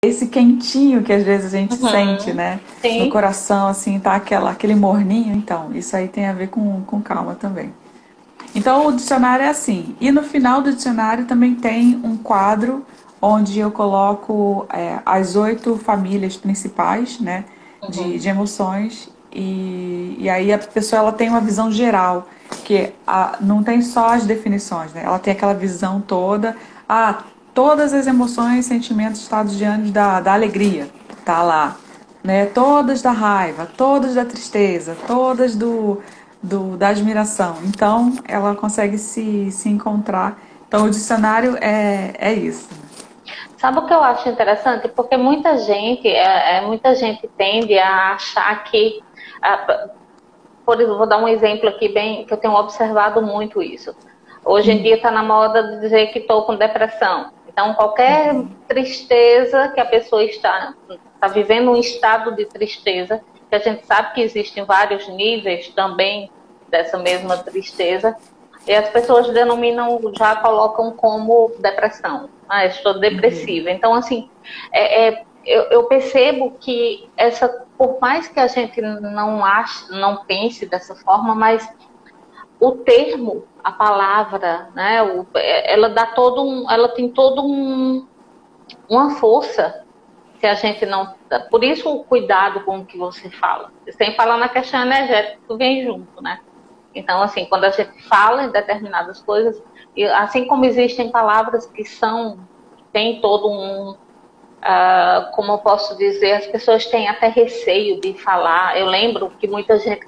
esse quentinho que às vezes a gente sente, Uhum. né? No Sim. coração, assim, tá aquele morninho. Então, isso aí tem a ver com calma também. Então, o dicionário é assim. E no final do dicionário também tem um quadro onde eu coloco as 8 famílias principais, né, de Uhum. emoções. E aí a pessoa ela tem uma visão geral, que não tem só as definições, né? Ela tem aquela visão toda. Ah, todas as emoções, sentimentos, estados de ânimo da alegria, tá lá, né? Todas da raiva, todas da tristeza, todas da admiração. Então, ela consegue se encontrar. Então, o dicionário é isso. Sabe o que eu acho interessante? Porque muita gente tende a achar que, ah, por exemplo, vou dar um exemplo aqui bem, que eu tenho observado muito isso. Hoje em dia está na moda de dizer que estou com depressão. Então, qualquer tristeza que a pessoa está vivendo um estado de tristeza, que a gente sabe que existem vários níveis também dessa mesma tristeza, e as pessoas denominam, já colocam como depressão. Ah, estou depressiva. Então, assim, eu percebo que por mais que a gente não ache, não pense dessa forma, mas o termo, a palavra, né, ela dá ela tem uma força que a gente não. Por isso o cuidado com o que você fala. Sem falar na questão energética que vem junto, né? Então, assim, quando a gente fala em determinadas coisas, e assim como existem palavras que tem todo como eu posso dizer, as pessoas têm até receio de falar. Eu lembro que muita gente,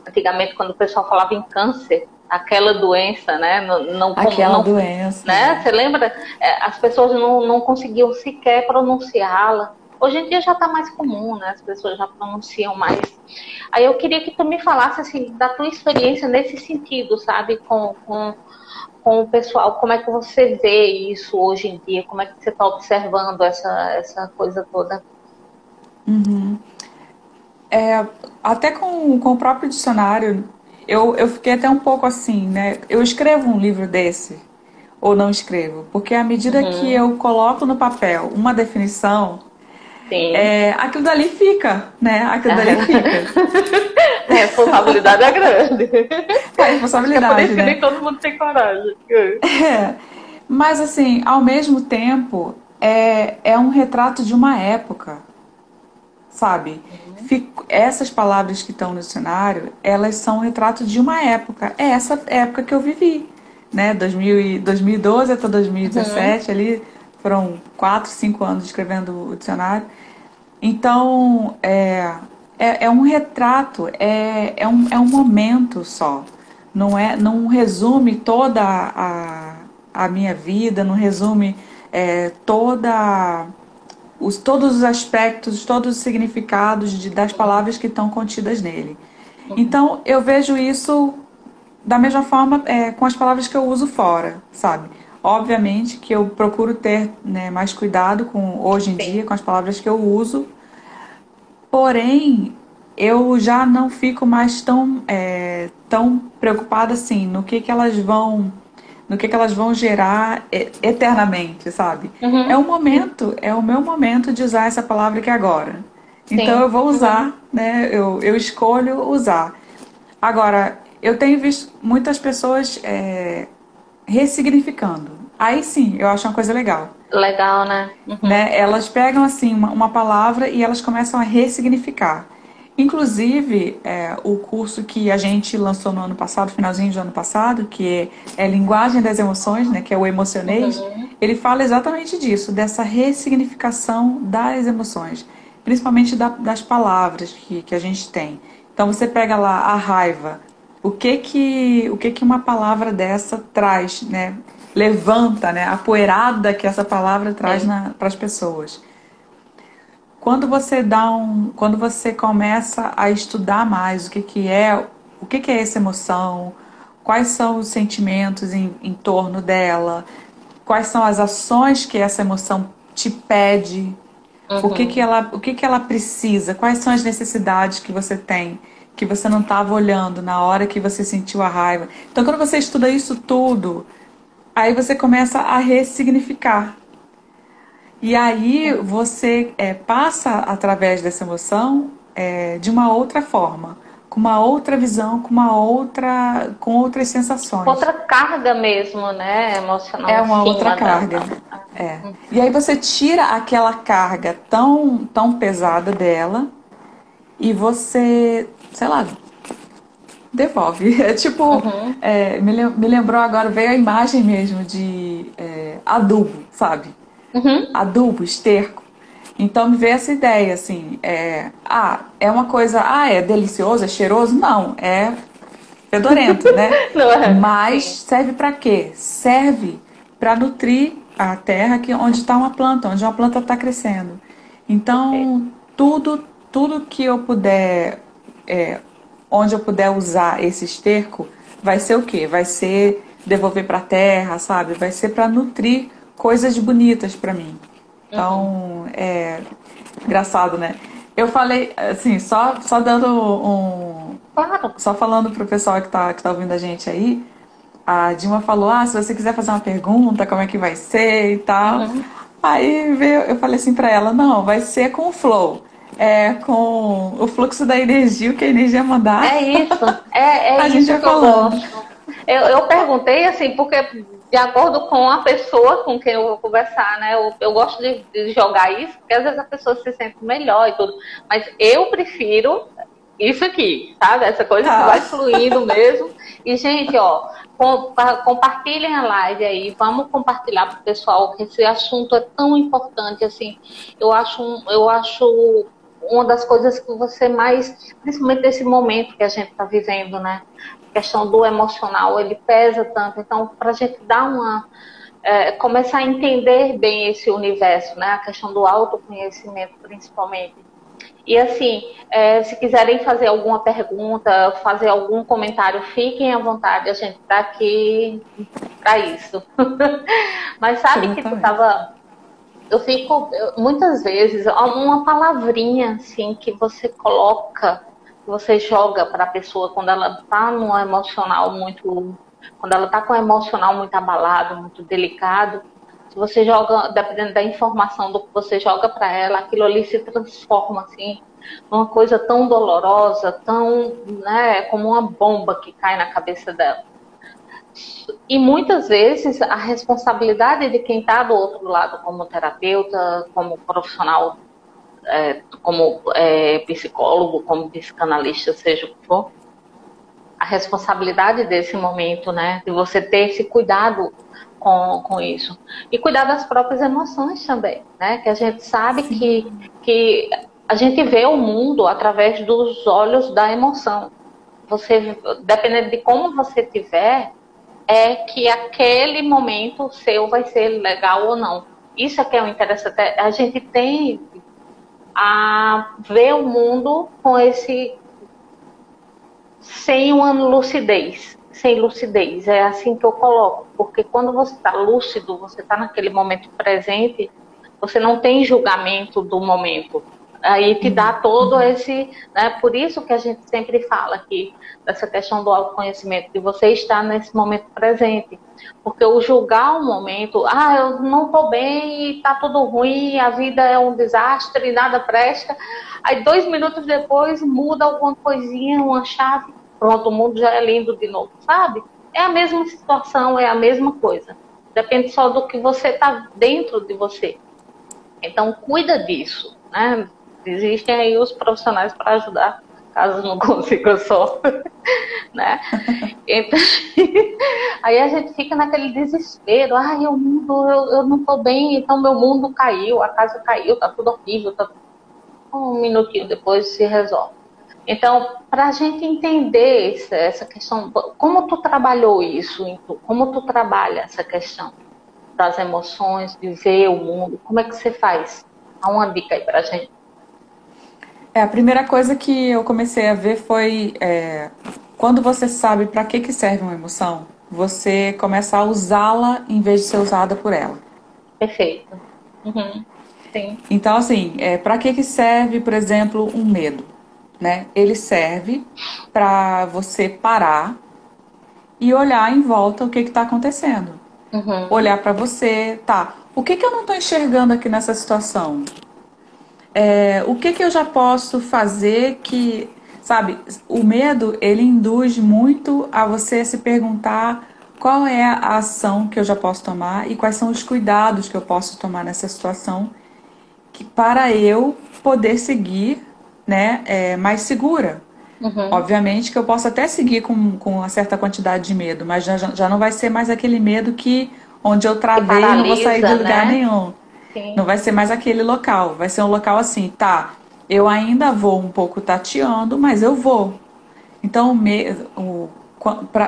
antigamente, quando o pessoal falava em câncer, aquela doença, né, Aquela doença, né, né? você lembra? As pessoas não conseguiam sequer pronunciá-la. Hoje em dia já está mais comum, né? As pessoas já pronunciam mais. Aí eu queria que tu me falasse assim da tua experiência nesse sentido, sabe, com o pessoal, como é que você vê isso hoje em dia? Como é que você está observando essa coisa toda? Até com o próprio dicionário, eu fiquei até um pouco assim, né? Eu escrevo um livro desse ou não escrevo? Porque à medida que Uhum, eu coloco no papel uma definição, sim. aquilo dali fica, né? Aquilo dali fica. A responsabilidade é grande. É a Acho que é por responsabilidade, isso que né? nem todo mundo tem coragem. Mas assim, ao mesmo tempo, é um retrato de uma época, sabe? Uhum, Essas palavras que estão no dicionário, elas são um retrato de uma época. É essa época que eu vivi, né? 2012 até uhum, 2017, ali foram 4, 5 anos escrevendo o dicionário. Então, é um retrato, é um momento só. Não resume toda a minha vida, não resume todos os aspectos, todos os significados das palavras que estão contidas nele. uhum. Então, eu vejo isso da mesma forma com as palavras que eu uso fora, sabe? Obviamente que eu procuro ter, né, mais cuidado hoje em dia Sim. com as palavras que eu uso. Porém, eu já não fico mais tão preocupada assim no que elas vão gerar eternamente, sabe? É o Uhum, momento, é o meu momento de usar essa palavra aqui agora. Então eu sim. vou Uhum, usar, né? Eu escolho usar. Agora, eu tenho visto muitas pessoas ressignificando. Aí sim, eu acho uma coisa legal, legal, né? Uhum, né? Elas pegam assim uma palavra e elas começam a ressignificar. Inclusive, o curso que a gente lançou no ano passado, finalzinho do ano passado, que é Linguagem das Emoções, né, que é o Emocionês, uhum, ele fala exatamente disso, dessa ressignificação das emoções, principalmente das palavras que a gente tem. Então você pega lá a raiva, o que que uma palavra dessa traz, né? Levanta, né? A poeirada que essa palavra traz sim. para as pessoas. Quando você começa a estudar mais o que que é essa emoção, quais são os sentimentos em torno dela, quais são as ações que essa emoção te pede, o que que Uhum, ela, o que que ela precisa, quais são as necessidades que você tem, que você não estava olhando na hora que você sentiu a raiva. Então, quando você estuda isso tudo, aí você começa a ressignificar. E aí você passa através dessa emoção de uma outra forma, com uma outra visão, com outras sensações. Outra carga mesmo, né? Emocional É em uma outra cima carga. É. E aí você tira aquela carga tão pesada dela e você, sei lá, devolve. É tipo, Uhum. me lembrou agora, veio a imagem mesmo de adubo, sabe? Uhum. Adubo, esterco. Então me veio essa ideia, assim, é uma coisa, é delicioso, é cheiroso? Não, é fedorento, né? Não é? Mas Sim. serve para quê? Serve para nutrir a terra onde está uma planta, onde uma planta está crescendo. Perfeito. Então, tudo que eu puder, é, onde eu puder usar esse esterco, vai ser o quê? Vai ser devolver para a terra, sabe? Vai ser para nutrir coisas bonitas para mim. Uhum. Então, engraçado, né? Eu falei, assim, só dando Claro. só falando pro pessoal que tá ouvindo a gente aí, a Dilma falou, se você quiser fazer uma pergunta, como é que vai ser e tal. Uhum. Aí eu falei assim pra ela, não, vai ser com o flow. Com o fluxo da energia, o que a energia mandar, É isso, é a gente isso vai que eu falando. gosto. Eu perguntei assim, porque de acordo com a pessoa com quem eu vou conversar, né? Eu gosto de jogar isso, porque às vezes a pessoa se sente melhor e tudo. Mas eu prefiro isso aqui, sabe? Essa coisa que vai Tá. fluindo mesmo. E, gente, ó, compartilhem a live aí, vamos compartilhar para o pessoal, que esse assunto é tão importante, assim. Eu acho uma das coisas que você mais, principalmente nesse momento que a gente está vivendo, né? A questão do emocional, ele pesa tanto. Então, para a gente dar começar a entender bem esse universo, né? A questão do autoconhecimento, principalmente. E assim, se quiserem fazer alguma pergunta, fazer algum comentário, fiquem à vontade, a gente está aqui para isso. Mas sabe que tu Exatamente. estava muitas vezes, uma palavrinha assim que você coloca, que você joga para a pessoa quando ela está num emocional muito, quando ela está com o emocional muito abalado, muito delicado, se você joga, dependendo da informação do que você joga para ela, aquilo ali se transforma assim numa coisa tão dolorosa, tão, né, como uma bomba que cai na cabeça dela. E muitas vezes a responsabilidade de quem está do outro lado, como terapeuta, como profissional, como psicólogo, como psicanalista, seja o que for, a responsabilidade desse momento, né, de você ter esse cuidado com isso. E cuidar das próprias emoções também, né, que a gente sabe que a gente vê o mundo através dos olhos da emoção. Você, dependendo de como você tiver, que aquele momento seu vai ser legal ou não. Isso é que é o interessante. A gente tem a ver o mundo com sem uma lucidez. Sem lucidez. É assim que eu coloco. Porque quando você está lúcido, você está naquele momento presente, você não tem julgamento do momento. Aí te dá todo esse, né? Por isso que a gente sempre fala aqui dessa questão do autoconhecimento, de você estar nesse momento presente. Porque o julgar o momento, eu não estou bem, está tudo ruim, a vida é um desastre, nada presta. Aí 2 minutos depois muda alguma coisinha, uma chave, pronto, o mundo já é lindo de novo, sabe? É a mesma situação, é a mesma coisa. Depende só do que você está dentro de você. Então, cuida disso, né? Existem aí os profissionais para ajudar, caso não consiga só, né? Então, aí a gente fica naquele desespero, eu não estou bem, então meu mundo caiu, a casa caiu, tá tudo horrível, um minutinho depois se resolve. Então, para a gente entender essa questão, como tu trabalhou isso, como tu trabalha essa questão das emoções, de ver o mundo, como é que você faz? Dá uma dica aí para a gente. A primeira coisa que eu comecei a ver foi quando você sabe para que serve uma emoção, você começa a usá-la em vez de ser usada por ela. Perfeito. Uhum. Sim. Então, assim, para que serve, por exemplo, um medo? Né? Ele serve para você parar e olhar em volta o que está acontecendo. Uhum. Olhar para você, tá? O que eu não estou enxergando aqui nessa situação? O que eu já posso fazer que, sabe, o medo, ele induz muito a você se perguntar qual é a ação que eu já posso tomar e quais são os cuidados que eu posso tomar nessa situação para eu poder seguir, né, mais segura. Obviamente que eu posso até seguir com uma certa quantidade de medo, mas já não vai ser mais aquele medo onde eu travei e não vou sair de lugar nenhum. Sim. Não vai ser mais aquele local, vai ser um local assim, tá, eu ainda vou um pouco tateando, mas eu vou. Então,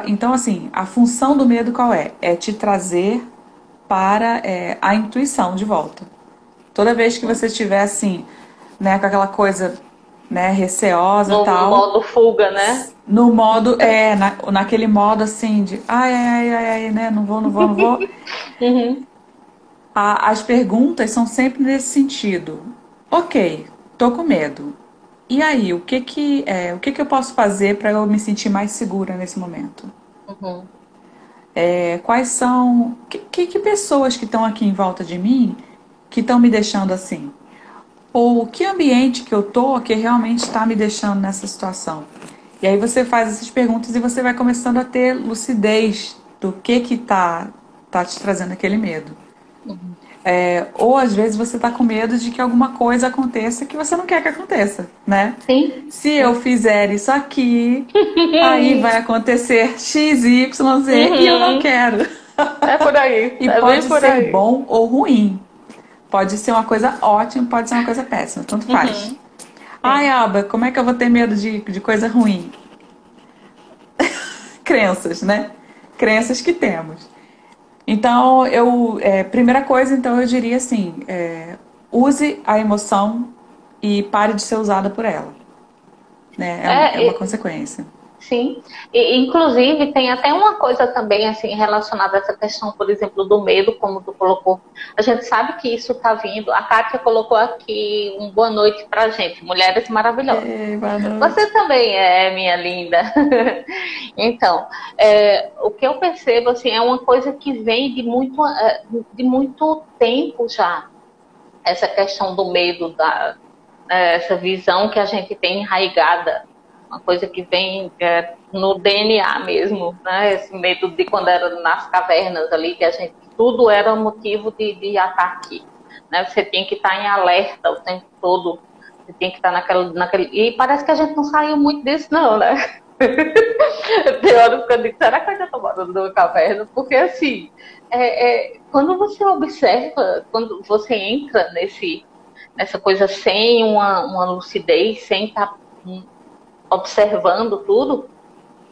então assim, a função do medo qual é? É te trazer para a intuição de volta. Toda vez que você estiver assim, né, com aquela coisa, né, receosa e tal. No modo fuga, né? No modo, naquele modo assim de ai, né, não vou. As perguntas são sempre nesse sentido. Ok, tô com medo. E aí, o que eu posso fazer para eu me sentir mais segura nesse momento? Quais são... Que pessoas que estão aqui em volta de mim que estão me deixando assim? Ou que ambiente que eu tô que realmente está me deixando nessa situação? E aí você faz essas perguntas e você vai começando a ter lucidez do que tá te trazendo aquele medo. Ou às vezes você tá com medo de que alguma coisa aconteça que você não quer que aconteça, né? Sim. Se eu fizer isso aqui, aí vai acontecer X, Y, Z e eu não quero. É por aí. E pode ser bom ou ruim. Pode ser uma coisa ótima, pode ser uma coisa péssima, tanto faz. Ai, Alba, como é que eu vou ter medo de coisa ruim? Crenças, né? Crenças que temos. Então, primeira coisa, então, eu diria assim, use a emoção e pare de ser usada por ela. Né? É uma consequência. Sim, inclusive tem até uma coisa também assim relacionada a essa questão, por exemplo, do medo, como tu colocou. A gente sabe que isso está vindo. A Kátia colocou aqui um boa noite pra gente, mulheres maravilhosas. Boa noite. Você também é, minha linda. Então, o que eu percebo assim é uma coisa que vem de muito tempo já. Essa questão do medo, essa visão que a gente tem enraigada. Uma coisa que vem no DNA mesmo, né? Esse medo de quando era nas cavernas ali, que tudo era motivo de ataque, né? Você tinha que estar em alerta o tempo todo, você tinha que estar naquele... E parece que a gente não saiu muito disso não, né? Tem horas que eu digo, será que eu já estou morando numa caverna? Porque assim, quando você observa, quando você entra nessa coisa sem uma lucidez, sem estar observando tudo,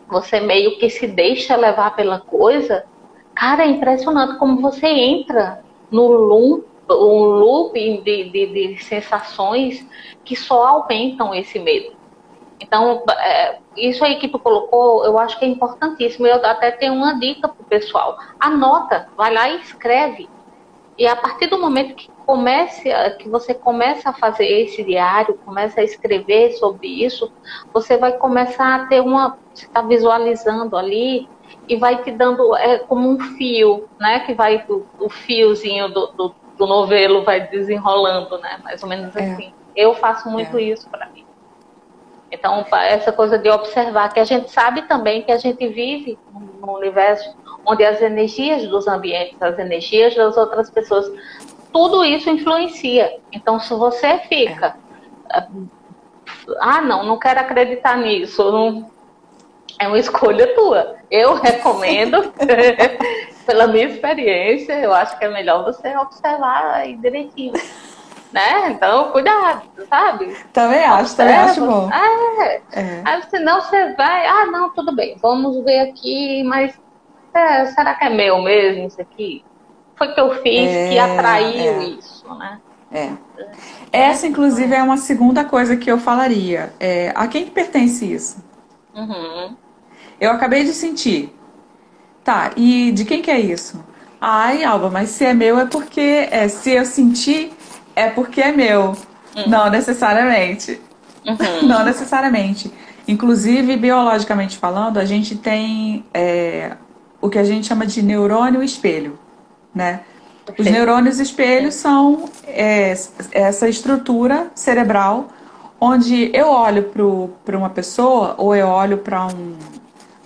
você meio que se deixa levar pela coisa. Cara, é impressionante como você entra no loop de sensações que só aumentam esse medo. Então, isso aí que tu colocou, eu acho que é importantíssimo. Eu até tenho uma dica pro pessoal. Anota, vai lá e escreve. E a partir do momento que você começa a fazer esse diário, começa a escrever sobre isso, você vai começar a ter você está visualizando ali e vai te dando, como um fio, né? Que vai, o fiozinho do novelo vai desenrolando, né? Mais ou menos assim. Eu faço muito isso para mim. Então, essa coisa de observar, que a gente sabe também que a gente vive num universo onde as energias dos ambientes, as energias das outras pessoas, tudo isso influencia. Então, se você fica... não quero acreditar nisso. Não, é uma escolha tua. Eu recomendo, pela minha experiência, eu acho que é melhor você observar aí direitinho. Né? Então, cuidado, sabe? Também acho bom. Aí senão você vai... não, tudo bem, vamos ver aqui, mas será que é meu mesmo isso aqui? Foi que eu fiz que atraiu isso, né? Essa, inclusive, é uma segunda coisa que eu falaria. A quem pertence isso? Eu acabei de sentir. Tá, e de quem que é isso? Ai, Alba, mas se é meu é porque... se eu sentir, é porque é meu. Não necessariamente. Não necessariamente. Inclusive, biologicamente falando, a gente tem o que a gente chama de neurônio espelho, né? Os Perfeito. neurônios espelhos são essa estrutura cerebral onde eu olho para uma pessoa ou eu olho para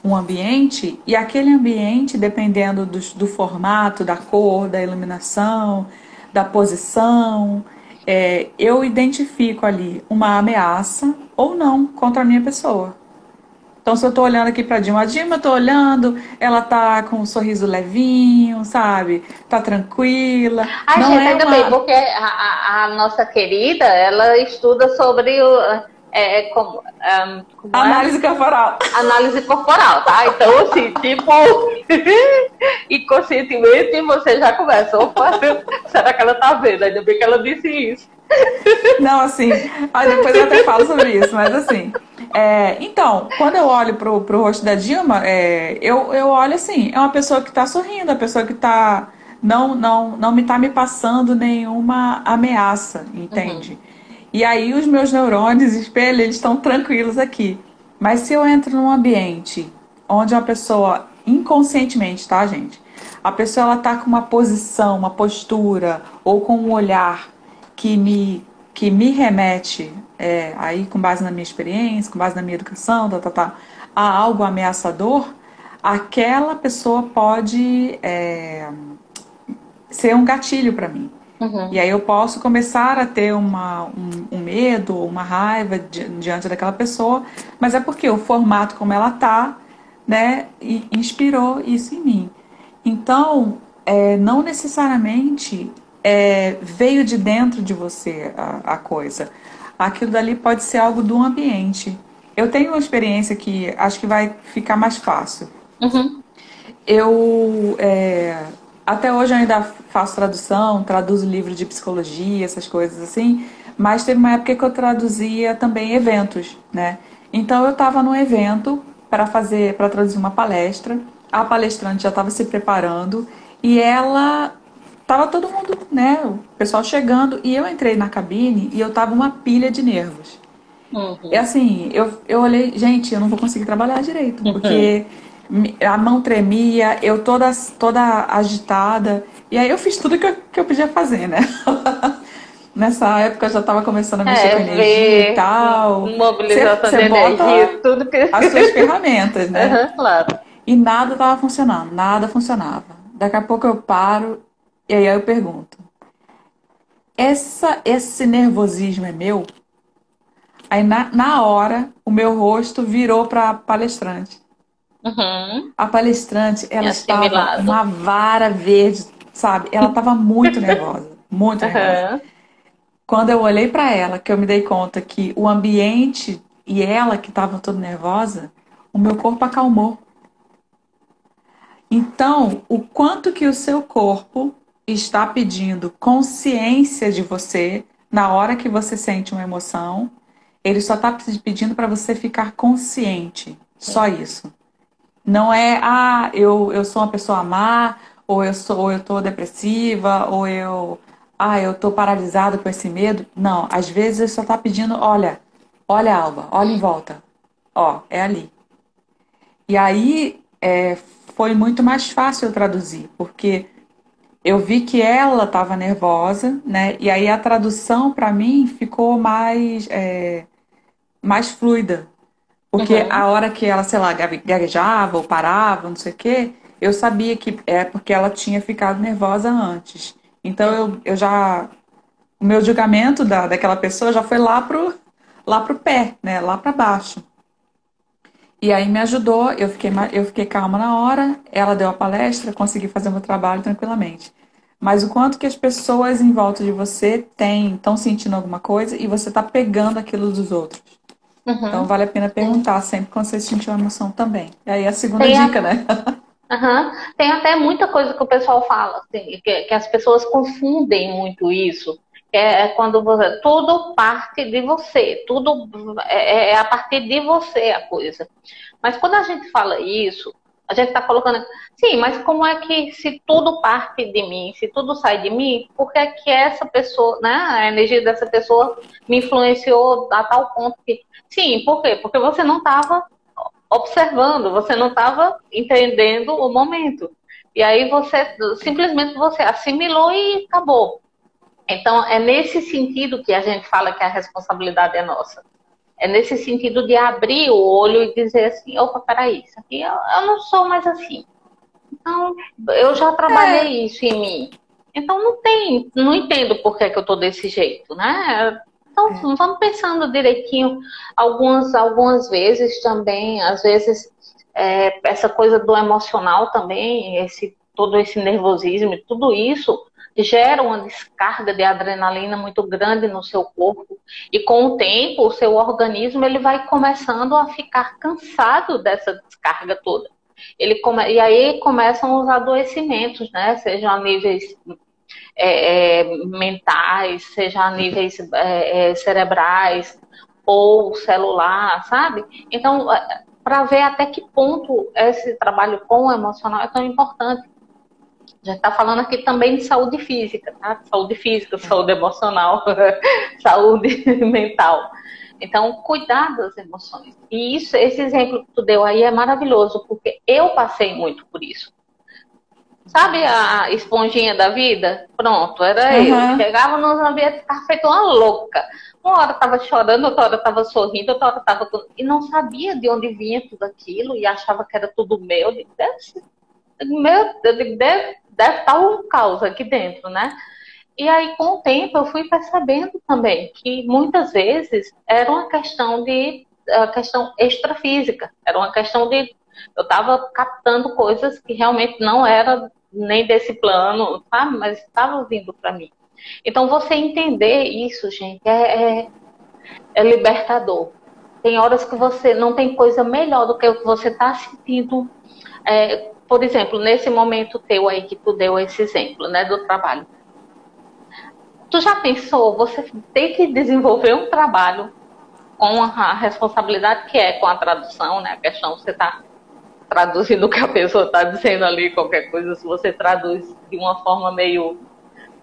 um ambiente e aquele ambiente, dependendo do formato, da cor, da iluminação, da posição, eu identifico ali uma ameaça ou não contra a minha pessoa. Então, se eu tô olhando aqui pra Dilma, a Dilma eu tô olhando, ela tá com um sorriso levinho, sabe? Tá tranquila. Ai, Não gente, é ainda bem, uma porque a nossa querida, ela estuda sobre o, como é? análise corporal. Análise corporal, tá? Então, assim, tipo, inconscientemente você já começa, opa, será que ela tá vendo? Ainda bem que ela disse isso. Não, assim, depois eu até falo sobre isso, mas assim. Então, quando eu olho pro rosto da Dilma, eu olho assim, é uma pessoa que tá sorrindo, é uma pessoa que tá. Não me tá me passando nenhuma ameaça, Uhum, entende? E aí os meus neurônios espelho, eles estão tranquilos aqui. Mas se eu entro num ambiente onde uma pessoa, inconscientemente, tá, gente? A pessoa ela tá com uma posição, uma postura, ou com um olhar que me remete, aí com base na minha experiência, com base na minha educação, a algo ameaçador, aquela pessoa pode ser um gatilho para mim. E uhum. aí eu posso começar a ter um medo, uma raiva diante daquela pessoa, mas é porque o formato como ela tá, né, inspirou isso em mim. Então, não necessariamente veio de dentro de você a coisa. Aquilo dali pode ser algo do ambiente. Eu tenho uma experiência que acho que vai ficar mais fácil. Uhum. Eu até hoje eu ainda faço tradução, traduzo livro de psicologia, essas coisas assim, mas teve uma época que eu traduzia também eventos, né? Então eu estava num evento para traduzir uma palestra, a palestrante já estava se preparando e ela tava todo mundo, né, o pessoal chegando e eu entrei na cabine e eu tava uma pilha de nervos. É Uhum. assim, eu olhei, gente, eu não vou conseguir trabalhar direito, Uhum. porque a mão tremia, eu toda agitada. E aí eu fiz tudo que eu podia fazer, né? Nessa época eu já estava começando a mexer com energia e Ver tal. mobilização Você de energia, bota tudo que. as suas ferramentas, né? Uhum, claro. E nada estava funcionando, nada funcionava. Daqui a pouco eu paro e aí eu pergunto: esse nervosismo é meu? Aí na hora o meu rosto virou para palestrante. Uhum. A palestrante, ela estava Assimilado. uma vara verde, sabe? Ela estava muito nervosa, muito nervosa. Uhum. Quando eu olhei para ela, que eu me dei conta que o ambiente e ela que estava toda nervosa, o meu corpo acalmou. Então, o quanto que o seu corpo está pedindo consciência de você na hora que você sente uma emoção, ele só está pedindo para você ficar consciente. Só isso. Não é, eu sou uma pessoa má, ou eu tô depressiva, eu tô paralisado com esse medo. Não, às vezes ele só tá pedindo, olha, Alba, olha em volta. Ó, é ali. E aí foi muito mais fácil eu traduzir, porque eu vi que ela estava nervosa, né? E aí a tradução para mim ficou mais fluida. Porque a Uhum. hora que ela, sei lá, gaguejava ou parava, não sei o quê, eu sabia que é porque ela tinha ficado nervosa antes. Então eu já. O meu julgamento daquela pessoa já foi lá pro pé, né? Lá para baixo. E aí me ajudou, eu fiquei calma na hora, ela deu a palestra, consegui fazer meu trabalho tranquilamente. Mas o quanto que as pessoas em volta de você estão sentindo alguma coisa e você está pegando aquilo dos outros. Então Uhum. vale a pena Sim. perguntar sempre quando você sentir uma emoção também. E aí a segunda Tem, dica, né? aham. Tem até muita coisa que o pessoal fala, assim, que as pessoas confundem muito isso. É quando você, tudo parte de você, tudo é a partir de você a coisa. Mas quando a gente fala isso, a gente está colocando, sim, mas como é que se tudo parte de mim, se tudo sai de mim, por que é que essa pessoa, né, a energia dessa pessoa me influenciou a tal ponto que, sim, por quê? Porque você não estava observando, você não estava entendendo o momento. E aí você simplesmente você assimilou e acabou. Então, é nesse sentido que a gente fala que a responsabilidade é nossa. É nesse sentido de abrir o olho e dizer assim, opa, peraí, isso aqui eu não sou mais assim. Então, eu já trabalhei isso em mim. Então, não entendo por que eu tô desse jeito, né? Então, vamos pensando direitinho. Algumas vezes também, às vezes, essa coisa do emocional também, todo esse nervosismo, tudo isso gera uma descarga de adrenalina muito grande no seu corpo. E com o tempo, o seu organismo ele vai começando a ficar cansado dessa descarga toda. E aí começam os adoecimentos, né? Sejam a níveis mentais, seja a níveis cerebrais ou celular, sabe? Então, para ver até que ponto esse trabalho com o emocional é tão importante. Já está falando aqui também de saúde física, tá? Saúde física, saúde emocional, saúde mental. Então, cuidar das emoções. E esse exemplo que tu deu aí é maravilhoso, porque eu passei muito por isso. Sabe a esponjinha da vida? Pronto, era eu. Chegava nos ambientes e ficava feito uma louca. Uma hora estava chorando, outra hora estava sorrindo, outra hora estava... E não sabia de onde vinha tudo aquilo e achava que era tudo meu. Deve estar um caos aqui dentro, né? E aí, com o tempo, eu fui percebendo também que muitas vezes era uma questão extrafísica. Era uma questão de... Eu estava captando coisas que realmente não eram nem desse plano, sabe? Mas estava vindo para mim. Então, você entender isso, gente, é libertador. Tem horas que você não tem coisa melhor do que o que você está sentindo. Por exemplo, nesse momento teu aí que tu deu esse exemplo, né, do trabalho. Tu já pensou, você tem que desenvolver um trabalho com a responsabilidade que é com a tradução, né? A questão você está traduzindo o que a pessoa está dizendo ali, qualquer coisa, se você traduz de uma forma meio,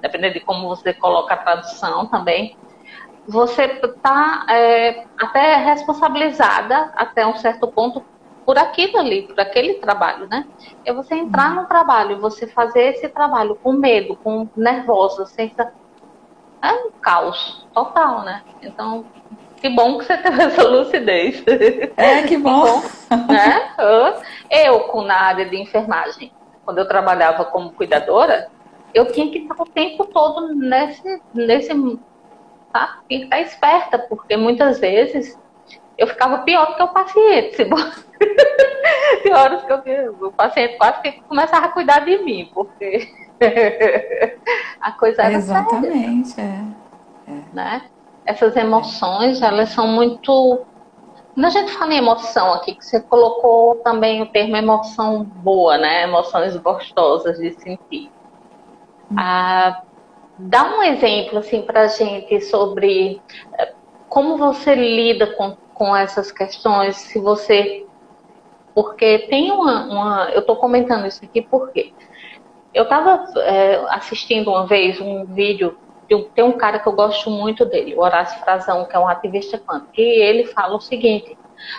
dependendo de como você coloca a tradução também, você está até responsabilizada até um certo ponto por aquilo ali, por aquele trabalho, né? É você entrar no trabalho, você fazer esse trabalho com medo, com nervosa, é um caos total, né? Então, que bom que você teve essa lucidez. Que bom. Né? Eu, na área de enfermagem, quando eu trabalhava como cuidadora, eu tinha que estar o tempo todo nesse tá? Tinha que estar esperta, porque muitas vezes eu ficava pior do que o paciente. Tem horas que o paciente quase que começava a cuidar de mim, porque a coisa era exatamente, séria. Né? Essas emoções, elas são muito... Quando a gente fala em emoção aqui, que você colocou também o termo emoção boa, né? Emoções gostosas de sentir. Dá um exemplo assim pra gente sobre como você lida com essas questões, se você... Porque tem eu tô comentando isso aqui porque eu estava assistindo uma vez um vídeo, tem um cara que eu gosto muito dele, o Horácio Frazão, que é um ativista quântico, e ele fala o seguinte: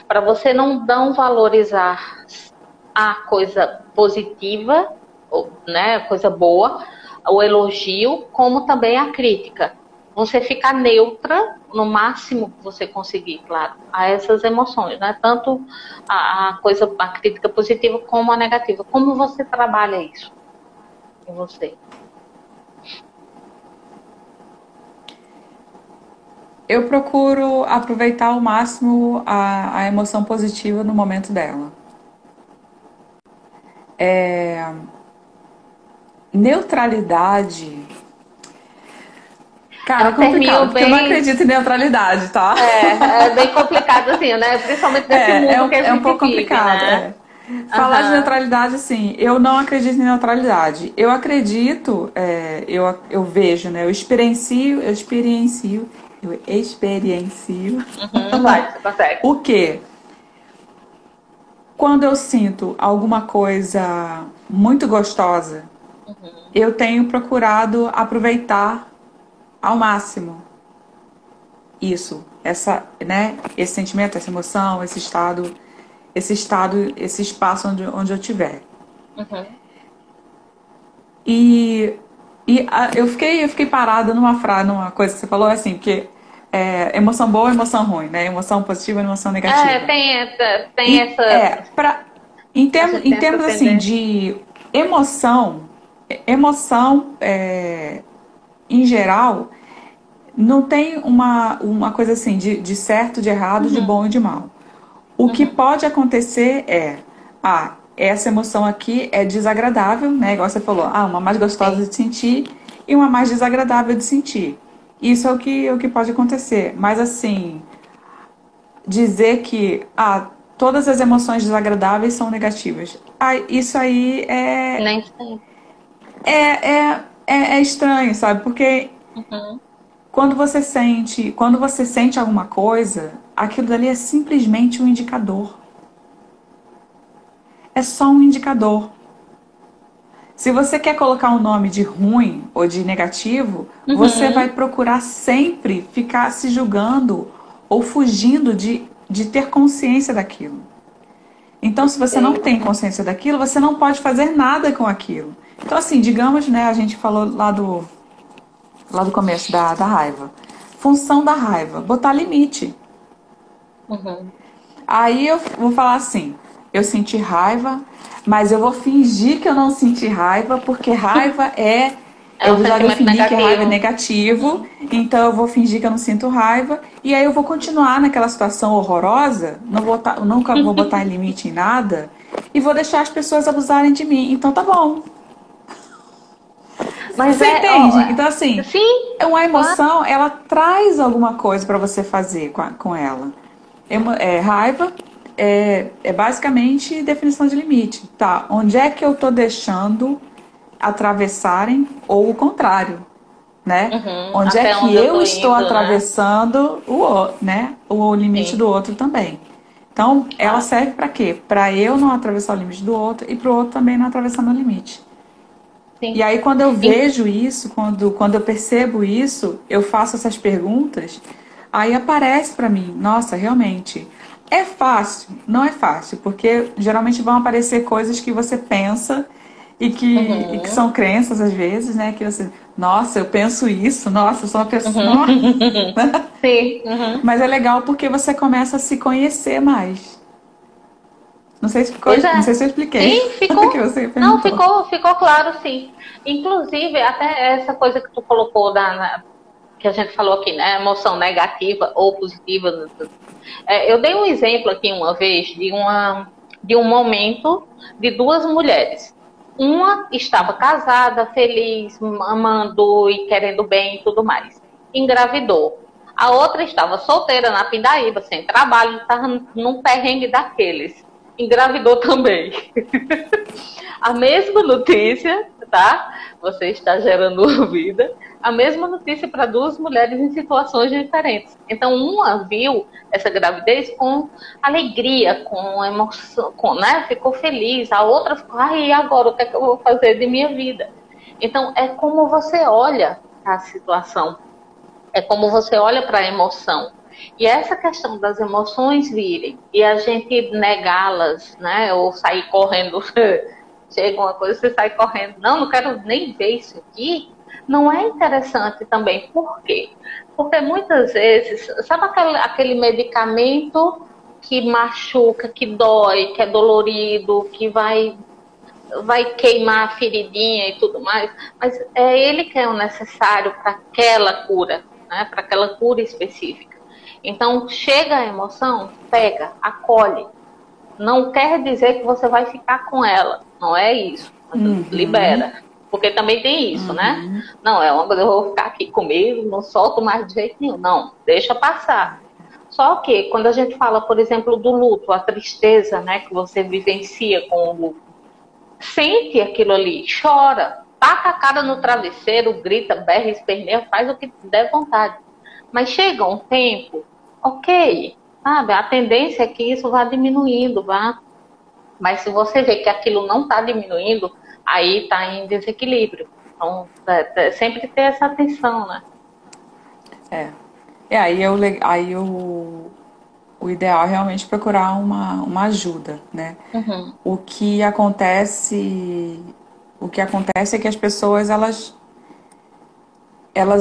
para você não valorizar a coisa positiva, né, coisa boa, o elogio, como também a crítica. Você ficar neutra, no máximo que você conseguir, claro, a essas emoções, né? Tanto a crítica positiva como a negativa. Como você trabalha isso em você? Eu procuro aproveitar ao máximo a emoção positiva no momento dela. Neutralidade... Cara, é complicado, porque eu não acredito em neutralidade, tá? É bem complicado assim, né? Principalmente nesse mundo que a gente um pouco vive, complicado, né? Falar de neutralidade, assim, eu não acredito em neutralidade. Eu acredito, eu vejo, né? Eu experiencio. Vai, você consegue. O quê? Quando eu sinto alguma coisa muito gostosa, eu tenho procurado aproveitar ao máximo isso, esse sentimento, essa emoção, esse estado, esse espaço onde eu estiver. E, eu fiquei parada numa coisa que você falou, assim, porque emoção boa, emoção ruim, né? Emoção positiva, emoção É, negativa. tem E essa. A gente em tem essa termos assim tendência. de emoção, emoção em geral, não tem uma coisa assim de certo, de errado, de bom Uhum, e de mal. O que uhum, pode acontecer essa emoção aqui é desagradável, né? Igual você falou, uma mais gostosa sim. de sentir e uma mais desagradável de sentir. Isso é o que pode acontecer. Mas assim, dizer que todas as emoções desagradáveis são negativas. Isso aí Nem sempre. é estranho, sabe? Porque Uhum. quando você sente alguma coisa, aquilo dali é simplesmente um indicador. É só um indicador. Se você quer colocar um nome de ruim ou de negativo, você vai Uhum. procurar sempre ficar se julgando ou fugindo de ter consciência daquilo. Então, se você não tem Perfeito. consciência daquilo, você não pode fazer nada com aquilo. Então, assim, digamos, né, a gente falou lá do começo da raiva. Função da raiva, botar limite. Uhum. Aí eu vou falar assim: eu senti raiva, mas eu vou fingir que eu não senti raiva, porque raiva é. É um Eu já sentimento defini que raiva é negativo. negativo, Uhum. então eu vou fingir que eu não sinto raiva, e aí eu vou continuar naquela situação horrorosa, nunca vou botar limite em nada, e vou deixar as pessoas abusarem de mim. Então tá bom. Mas Você ó, entende? Então, assim, sim, uma claro. emoção, ela traz alguma coisa para você fazer com ela. Raiva é basicamente definição de limite. Tá, onde é que eu tô deixando atravessarem ou o contrário, né? Uhum. Onde é Até que onde eu eu tô estou indo, né? atravessando né? O limite Sim, do outro também. Então, ela claro. serve para quê? Para eu não atravessar o limite do outro e para o outro também não atravessar meu limite. E Sim. aí, quando eu In- vejo isso, quando eu percebo isso, eu faço essas perguntas, aí aparece para mim, nossa, realmente, é fácil? Não é fácil, porque geralmente vão aparecer coisas que você pensa e que Uhum. são crenças às vezes, né? Que você, nossa, eu penso isso, nossa, eu sou uma pessoa. Uhum. Nossa. Sim. Uhum. Mas é legal porque você começa a se conhecer mais. Pois Não sei é. se eu expliquei Sim, o que ficou. você Não, perguntou. ficou claro, sim. Inclusive, até essa coisa que tu colocou que a gente falou aqui, né? Emoção negativa ou positiva. Eu dei um exemplo aqui uma vez de um momento de duas mulheres. Uma estava casada, feliz, amando e querendo bem e tudo mais. Engravidou. A outra estava solteira na pindaíba, sem trabalho, estava num perrengue daqueles. Engravidou também. A mesma notícia, tá? Você está gerando vida. A mesma notícia para duas mulheres em situações diferentes. Então, uma viu essa gravidez com alegria, com emoção, né? Ficou feliz. A outra ficou, e agora o que é que eu vou fazer de minha vida? Então, é como você olha a situação, é como você olha para a emoção. E essa questão das emoções virem e a gente negá-las, né? Ou sair correndo, chega uma coisa, você sai correndo, não quero nem ver isso aqui, não é interessante também. Por quê? Porque muitas vezes, sabe aquele medicamento que machuca, que dói, que é dolorido, que vai queimar a feridinha e tudo mais, mas é ele que é o necessário para aquela cura, né? Para aquela cura específica. Então, chega a emoção, pega, acolhe. Não quer dizer que você vai ficar com ela, não é isso. Uhum, Libera. Porque também tem isso, né? uhum. Não, é uma coisa, eu vou ficar aqui comigo, não solto mais de jeito nenhum. Não, deixa passar. Só que quando a gente fala, por exemplo, do luto, a tristeza, né, que você vivencia com o luto, sente aquilo ali, chora, taca a cara no travesseiro, grita, berra, esperneia, faz o que der vontade. Mas chega um tempo, ok, sabe? A tendência é que isso vá diminuindo, vá. Mas se você vê que aquilo não está diminuindo, aí está em desequilíbrio. Então, sempre ter essa atenção, né? É. O ideal é realmente procurar uma ajuda, né? Uhum. O que acontece O que acontece é que as pessoas, elas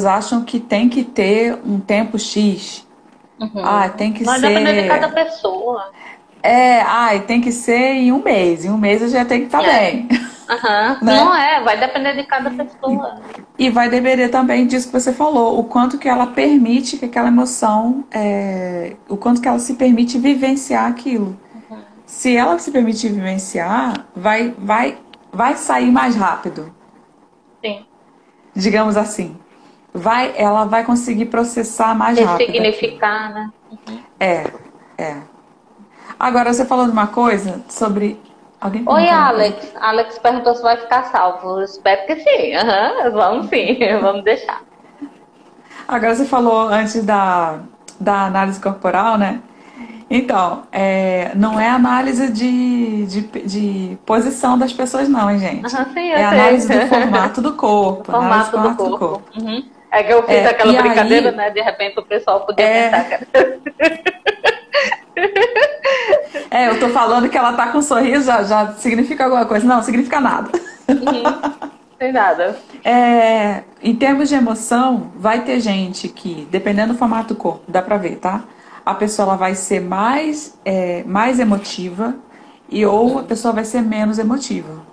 acham que tem que ter um tempo X. Ah, Uhum. tem que Vai depender de cada ser. pessoa. Tem que ser em um mês. Em um mês eu já tenho que estar É. bem, Aham. Não né? é, vai depender de cada pessoa. E vai depender também disso que você falou, o quanto que ela permite que aquela emoção, o quanto que ela se permite vivenciar aquilo. Uhum. Se ela se permitir vivenciar, vai sair mais rápido, Sim. digamos assim. Ela vai conseguir processar mais rápido aquilo. Ressignificar, né? Uhum. É, é. Agora você falou de uma coisa sobre. Alguém Oi, perguntou uma coisa? Alex. Alex perguntou se vai ficar salvo. Eu espero que sim. Aham, vamos sim, vamos deixar. Agora você falou antes da análise corporal, né? Então, não é análise de posição das pessoas, não, hein, gente? Aham, sim, É eu sei. análise do formato do O corpo, análise do formato do formato do corpo. corpo. Uhum. É que eu fiz aquela E brincadeira, aí, né? De repente o pessoal podia pensar é, que era. eu tô falando que ela tá com um sorriso, já significa alguma coisa. Não, significa nada. Uhum. Sem nada. Em termos de emoção, vai ter gente que, dependendo do formato do corpo, dá pra ver, tá? A pessoa ela vai ser mais emotiva ou a Uhum. pessoa vai ser menos emotiva.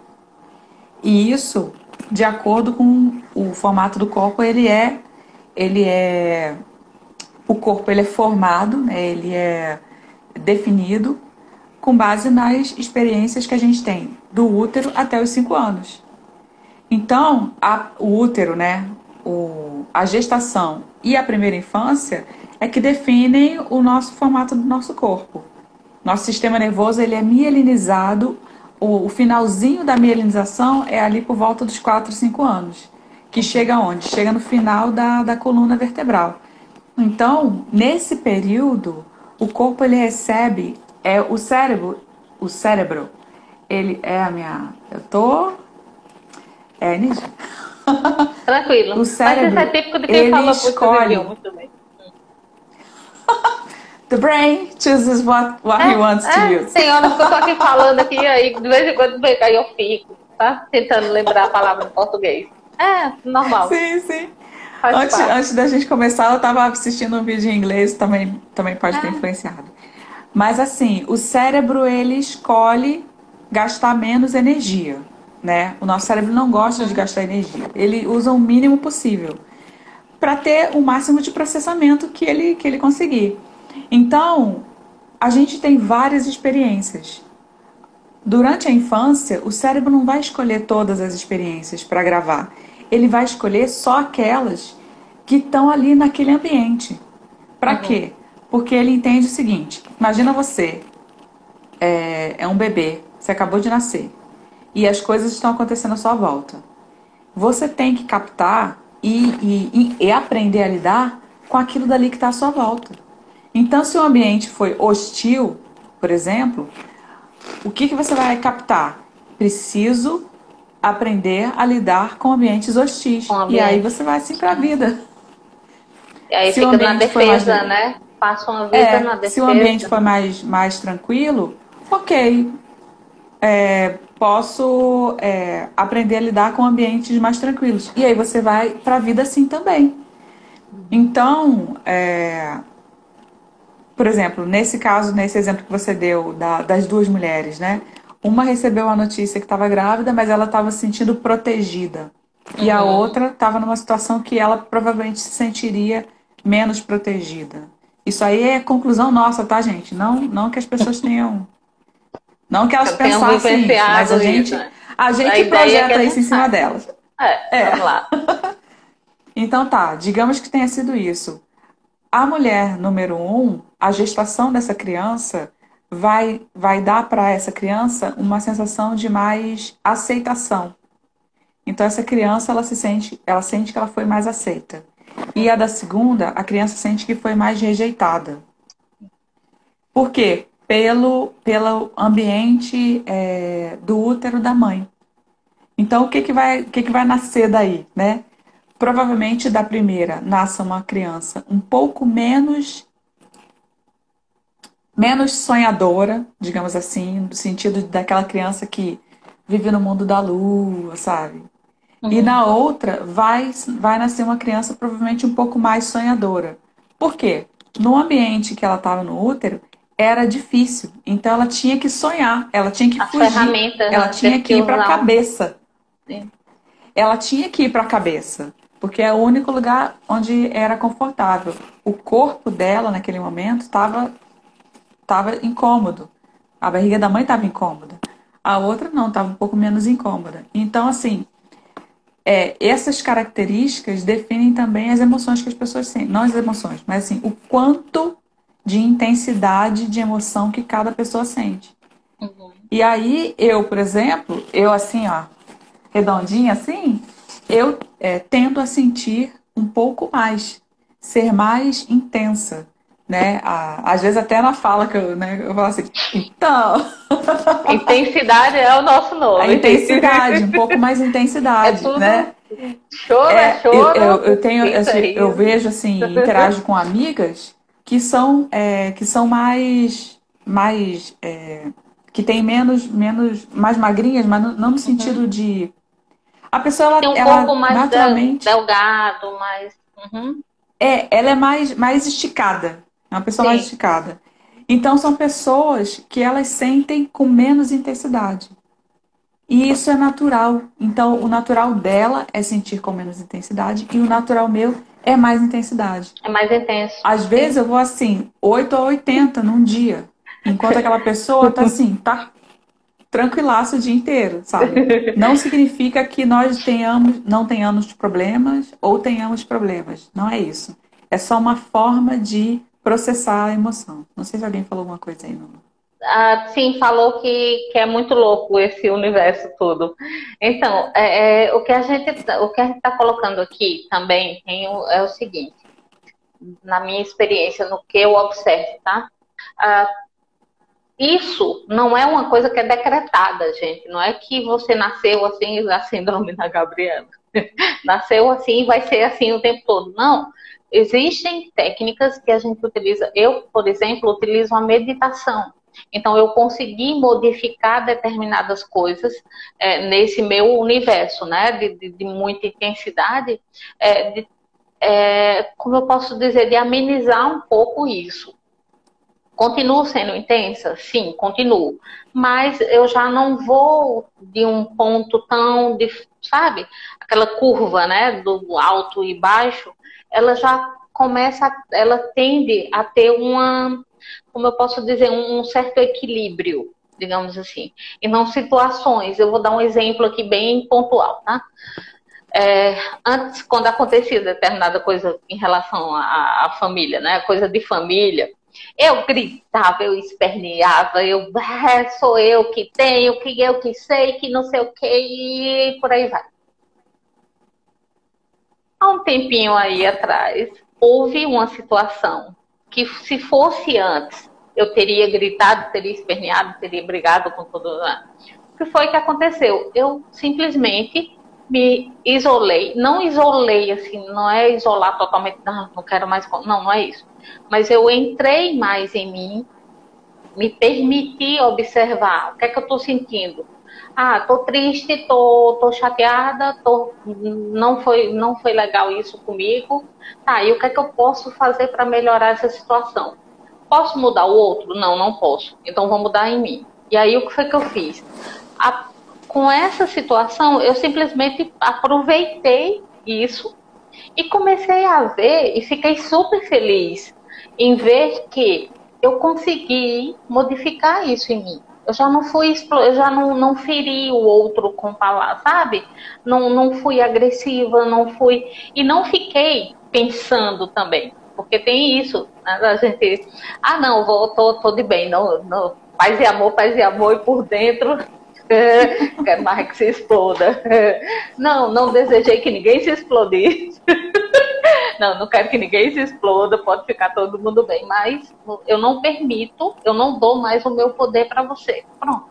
E isso, de acordo com o formato do corpo, o corpo ele é formado, né? Ele é definido com base nas experiências que a gente tem do útero até os 5 anos. Então, o útero, né, a gestação e a primeira infância é que definem o nosso formato do nosso corpo. Nosso sistema nervoso ele é mielinizado, o finalzinho da mielinização é ali por volta dos 4, 5 anos, que chega onde? Chega no final da coluna vertebral. Então, nesse período, o corpo ele recebe, o cérebro, ele é a minha, eu tô, Nídia? O Tranquilo. Mas isso é cérebro, típico de quem ele fala muito de escolhe. idioma também. The brain chooses what he wants to use. Tem horas que eu tô aqui falando aqui, aí de vez em quando vem, aí eu fico, tá? Tentando lembrar a palavra em português. É, normal. Sim, sim. Faz parte. Antes da gente começar, eu estava assistindo um vídeo em inglês, também pode ter É. influenciado. Mas assim, o cérebro ele escolhe gastar menos energia, né? O nosso cérebro não gosta de Uhum. gastar energia. Ele usa o mínimo possível para ter o máximo de processamento que ele conseguir. Então, a gente tem várias experiências. Durante a infância, o cérebro não vai escolher todas as experiências para gravar. Ele vai escolher só aquelas que estão ali naquele ambiente. Para Uhum. quê? Porque ele entende o seguinte: imagina você, é um bebê, você acabou de nascer, e as coisas estão acontecendo à sua volta. Você tem que captar e aprender a lidar com aquilo dali que está à sua volta. Então, se o ambiente foi hostil, por exemplo, o que você vai captar? Preciso aprender a lidar com ambientes Com o hostis. E aí ambiente. você vai assim para a vida. E aí Se o fica na ambiente foi mais defesa, né? Passa uma vida na se o ambiente defesa. foi mais tranquilo, ok, posso aprender a lidar com ambientes mais tranquilos. E aí você vai para a vida assim também. Então, por exemplo, nesse caso, nesse exemplo que você deu das duas mulheres, né? Uma recebeu a notícia que estava grávida, mas ela estava se sentindo protegida. E a Uhum. outra estava numa situação que ela provavelmente se sentiria menos protegida. Isso aí é conclusão nossa, tá, gente? Não que as pessoas tenham. Não que elas Eu tenho pensassem isso, mas a vivenciado isso, gente, né? a A gente ideia é que a projeta isso em gente cima sabe. delas. Vamos lá. Então tá, digamos que tenha sido isso. A mulher número um, a gestação dessa criança vai dar para essa criança uma sensação de mais aceitação. Então essa criança ela sente que ela foi mais aceita. E a da segunda, a criança sente que foi mais rejeitada. Por quê? Pelo ambiente do útero da mãe. Então o que que vai nascer daí, né? Provavelmente da primeira nasça uma criança um pouco menos sonhadora, digamos assim, no sentido daquela criança que vive no mundo da lua, sabe? E Uhum. na outra vai nascer uma criança provavelmente um pouco mais sonhadora. Por quê? No ambiente que ela estava no útero, era difícil. Então ela tinha que sonhar, ela tinha que As fugir, ferramentas, ela né? tinha Teve que que ir para a usar. cabeça. Sim. Ela tinha que ir para a cabeça, porque é o único lugar onde era confortável. O corpo dela, naquele momento, estava incômodo. A barriga da mãe estava incômoda. A outra não, estava um pouco menos incômoda. Então, assim, essas características definem também as emoções que as pessoas sentem. Não as emoções, mas assim, o quanto de intensidade de emoção que cada pessoa sente. Uhum. E aí, eu, por exemplo, eu assim, ó, redondinha assim, eu tendo a sentir um pouco mais, ser mais intensa, né? Às vezes até na fala que eu falo assim, então, Intensidade é o nosso a nome. intensidade, um pouco mais É intensidade, tudo. né? Choro é choro, Eu tenho, riso é assim, eu riso. vejo assim, interajo com amigas que são que têm mais magrinhas, mas não no Uhum. sentido de a pessoa Tem um corpo ela mais naturalmente delgado, mais. Uhum. ela é mais esticada, é uma pessoa mais Sim, esticada. Então são pessoas que elas sentem com menos intensidade. E isso é natural. Então, o natural dela é sentir com menos intensidade e o natural meu é mais intensidade. é mais intenso. Às vezes Sim. eu vou assim, 8 a 80 num dia, enquanto aquela pessoa tá assim, tá tranquilaço o dia inteiro, sabe? Não significa que não tenhamos problemas ou tenhamos problemas. Não é isso. É só uma forma de processar a emoção. Não sei se alguém falou alguma coisa aí, não. Ah, sim, falou que é muito louco esse universo todo. Então, o que a gente está colocando aqui também é o seguinte, na minha experiência, no que eu observo, tá? Ah, isso não é uma coisa que é decretada, gente. Não é que você nasceu assim, a síndrome da Gabriela. Nasceu assim e vai ser assim o tempo todo. Não. Existem técnicas que a gente utiliza. Eu, por exemplo, utilizo a meditação. Então, eu consegui modificar determinadas coisas nesse meu universo, né, de muita intensidade, como eu posso dizer, de amenizar um pouco isso. Continuo sendo intensa? Sim, continuo. Mas eu já não vou de um ponto tão, sabe? Aquela curva, né? Do alto e baixo, ela já começa, ela tende a ter como eu posso dizer, um certo equilíbrio, digamos assim. E não situações. Eu vou dar um exemplo aqui bem pontual, tá? Antes, quando acontecia determinada coisa em relação à família, né? Coisa de família, eu gritava, eu esperneava, sou eu que tenho, que eu que sei, que não sei o que, e por aí vai. Há um tempinho aí atrás, houve uma situação que, se fosse antes, eu teria gritado, teria esperneado, teria brigado com todo mundo. O que foi que aconteceu? Eu simplesmente me isolei. Não isolei, assim, não é isolar totalmente, não quero mais. Não é isso. Mas eu entrei mais em mim, me permiti observar o que é que eu estou sentindo. Ah, tô triste, tô chateada, não foi legal isso comigo. Tá, e o que é que eu posso fazer para melhorar essa situação? Posso mudar o outro? Não, não posso. Então vou mudar em mim. E aí o que foi que eu fiz? A, com essa situação, eu simplesmente aproveitei isso e comecei a ver e fiquei super feliz em ver que eu consegui modificar isso em mim. Eu já não fui, eu já não feri o outro com palavras, sabe? Não fui agressiva, não fui. E não fiquei pensando também. Porque tem isso, né? A gente. Ah, não, tô de bem, não. Paz e amor, e por dentro quero mais que se exploda. Não desejei que ninguém se explodisse. Não quero que ninguém se exploda, pode ficar todo mundo bem, mas eu não permito, eu não dou mais o meu poder para você. Pronto.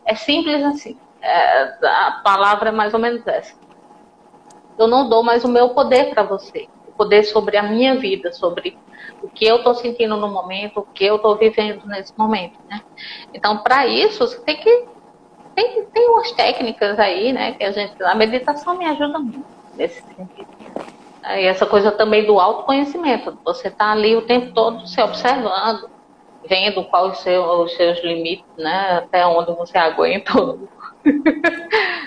É simples assim. A palavra é mais ou menos essa. Eu não dou mais o meu poder para você. O poder sobre a minha vida, sobre o que eu estou sentindo no momento, o que eu estou vivendo nesse momento, né? Então, para isso, você tem tem umas técnicas aí, né, que a meditação me ajuda muito nesse sentido. E essa coisa também do autoconhecimento, você tá ali o tempo todo se observando, vendo quais os seus limites, né, até onde você aguenta,